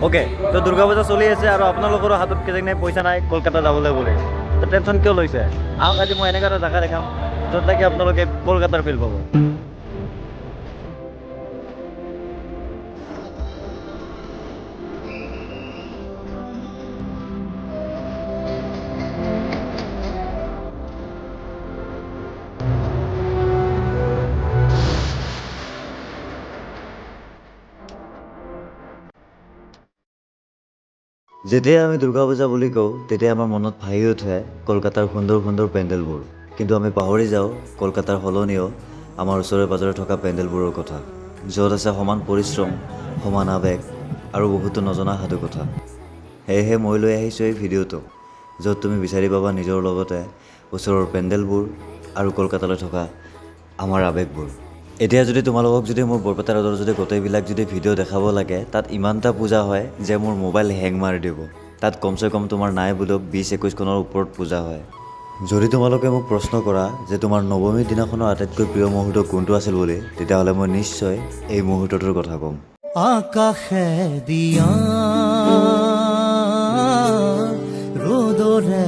Okay, তো দুৰ্গা পূজা চলি আছে আৰু আপোনালোকৰো হাতত কিজানি পইচা নাই কলকাতা যাবলৈ বুলি। তো টেনশ্যন কিয় লৈছে? আহক আজি মই এনেকুৱা এটা জেগা দেখাম য'ত নেকি আপোনালোকে কলকাতাৰ ফিল পাব। যেতিয়া আমি দুৰ্গা পূজা বুলি কওঁ তেতিয়া আমাৰ মনত ভাহি উঠে কলকাতাৰ সুন্দৰ সুন্দৰ পেণ্ডেলবোৰ। কিন্তু আমি পাহৰি যাওঁ কলকাতাৰ সলনিও আমাৰ ওচৰে পাঁজৰে থকা পেণ্ডেলবোৰৰ কথা, য'ত আছে সমান পৰিশ্ৰম, সমান আৱেগ আৰু বহুতো নজনা সাধু কথা। সেয়েহে মই লৈ আহিছোঁ এই ভিডিঅ'টো, য'ত তুমি বিচাৰি পাবা নিজৰ লগতে ওচৰৰ পেণ্ডেলবোৰ আৰু কলকাতালৈ থকা আমাৰ আৱেগবোৰ। এতিয়া যদি তোমালোকক যদি মোৰ বৰপেটা ৰোডৰ যদি গোটেইবিলাক যদি ভিডিঅ' দেখাব লাগে, তাত ইমানটা পূজা হয় যে মোৰ মোবাইল হেং মাৰি দিব। তাত কমচে কম তোমাৰ নাই বুলিও 20-21খনৰ ওপৰত পূজা হয়। যদি তোমালোকে মোক প্ৰশ্ন কৰা যে তোমাৰ নৱমীৰ দিনাখনৰ আটাইতকৈ প্ৰিয় মুহূৰ্ত কোনটো আছিল বুলি, তেতিয়াহ'লে মই নিশ্চয় এই মুহূৰ্তটোৰ কথা ক'ম। আকাশে দিয়া ৰ'দৰে